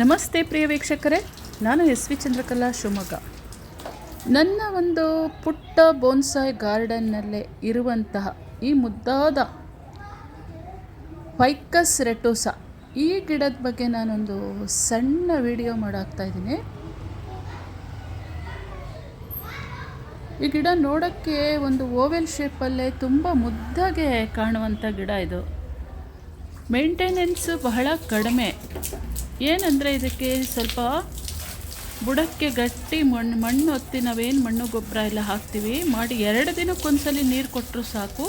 ನಮಸ್ತೆ ಪ್ರಿಯ ವೀಕ್ಷಕರೇ, ನಾನು ಎಸ್ ವಿ ಚಂದ್ರಕಲಾ ಶಿವಮೊಗ್ಗ. ನನ್ನ ಒಂದು ಪುಟ್ಟ ಬೋನ್ಸಾಯ್ ಗಾರ್ಡನ್ನಲ್ಲೇ ಇರುವಂತಹ ಈ ಮುದ್ದಾದ ಫೈಕಸ್ ರೆಟೋಸಾ ಈ ಗಿಡದ ಬಗ್ಗೆ ನಾನೊಂದು ಸಣ್ಣ ವಿಡಿಯೋ ಮಾಡಾಕ್ತಾ ಇದ್ದೀನಿ. ಈ ಗಿಡ ನೋಡೋಕ್ಕೆ ಒಂದು ಓವೆಲ್ ಶೇಪಲ್ಲೇ ತುಂಬ ಮುದ್ದಾಗೆ ಕಾಣುವಂಥ ಗಿಡ ಇದು. ಮೇಂಟೆನೆನ್ಸು ಬಹಳ ಕಡಿಮೆ. ಏನಂದರೆ ಇದಕ್ಕೆ ಸ್ವಲ್ಪ ಬುಡಕ್ಕೆ ಗಟ್ಟಿ ಮಣ್ಣು ಹೊತ್ತಿ ನಾವೇನು ಮಣ್ಣು ಗೊಬ್ಬರ ಎಲ್ಲ ಹಾಕ್ತೀವಿ ಮಾಡಿ 2 ದಿನಕ್ಕೊಂದ್ಸಲಿ ನೀರು ಕೊಟ್ಟರು ಸಾಕು.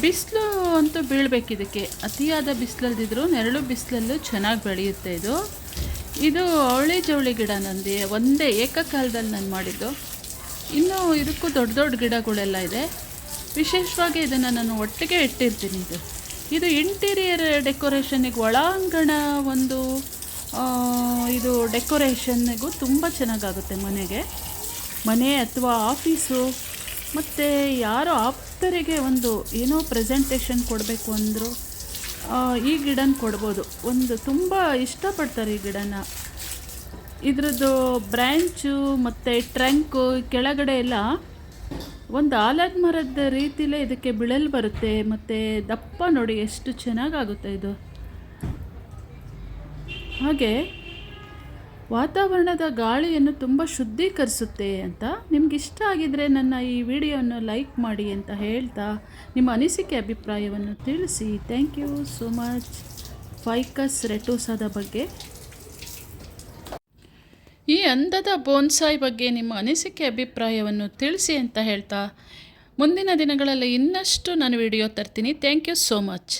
ಬಿಸಿಲು ಅಂತೂ ಬೀಳಬೇಕು ಇದಕ್ಕೆ. ಅತಿಯಾದ ಬಿಸಿಲಲ್ದಿದ್ರು ನೆರಳು ಬಿಸಿಲಲ್ಲೂ ಚೆನ್ನಾಗಿ ಬೆಳೆಯುತ್ತೆ ಇದು ಅವಳಿ ಜವಳಿ ಗಿಡ. ನಂದು ಒಂದೇ ಏಕಕಾಲದಲ್ಲಿ ನಾನು ಮಾಡಿದ್ದು. ಇನ್ನೂ ಇದಕ್ಕೂ ದೊಡ್ಡ ದೊಡ್ಡ ಗಿಡಗಳೆಲ್ಲ ಇದೆ. ವಿಶೇಷವಾಗಿ ಇದನ್ನು ನಾನು ಒಟ್ಟಿಗೆ ಇಟ್ಟಿರ್ತೀನಿ. ಇದು ಇಂಟೀರಿಯರ್ ಡೆಕೋರೇಷನ್ನಿಗೆ, ಒಳಾಂಗಣ ಒಂದು ಇದು ಡೆಕೋರೇಷನ್ನಿಗೂ ತುಂಬ ಚೆನ್ನಾಗಾಗುತ್ತೆ. ಮನೆ ಅಥವಾ ಆಫೀಸು ಮತ್ತು ಯಾರೋ ಆಪ್ತರಿಗೆ ಒಂದು ಏನೋ ಪ್ರೆಸೆಂಟೇಷನ್ ಕೊಡಬೇಕು ಅಂದರೂ ಈ ಗಿಡನ ಕೊಡ್ಬೋದು. ತುಂಬ ಇಷ್ಟಪಡ್ತಾರೆ ಈ ಗಿಡನ. ಇದ್ರದ್ದು ಬ್ರ್ಯಾಂಚು ಮತ್ತು ಟ್ರಂಕು ಕೆಳಗಡೆ ಎಲ್ಲ ಒಂದು ಆಲದ ಮರದ ರೀತಿಲೇ ಇದಕ್ಕೆ ಬಿಳಲು ಬರುತ್ತೆ. ಮತ್ತು ದಪ್ಪ ನೋಡಿ ಎಷ್ಟು ಚೆನ್ನಾಗಾಗುತ್ತೆ ಇದು. ಹಾಗೆ ವಾತಾವರಣದ ಗಾಳಿಯನ್ನು ತುಂಬ ಶುದ್ಧೀಕರಿಸುತ್ತೆ ಅಂತ. ನಿಮ್ಗೆ ಇಷ್ಟ ಆಗಿದರೆ ನನ್ನ ಈ ವಿಡಿಯೋನ ಲೈಕ್ ಮಾಡಿ ಅಂತ ಹೇಳ್ತಾ ನಿಮ್ಮ ಅನಿಸಿಕೆ ಅಭಿಪ್ರಾಯವನ್ನು ತಿಳಿಸಿ. Thank you so much. Ficus ರೆಟೋಸಾದ ಬಗ್ಗೆ, ಈ ಅಂದದ ಬೋನ್ಸಾಯ್ ಬಗ್ಗೆ ನಿಮ್ಮ ಅನಿಸಿಕೆ ಅಭಿಪ್ರಾಯವನ್ನು ತಿಳಿಸಿ ಅಂತ ಹೇಳ್ತಾ ಮುಂದಿನ ದಿನಗಳಲ್ಲಿ ಇನ್ನಷ್ಟು ನಾನು ವಿಡಿಯೋ ತರ್ತೀನಿ. Thank you so much.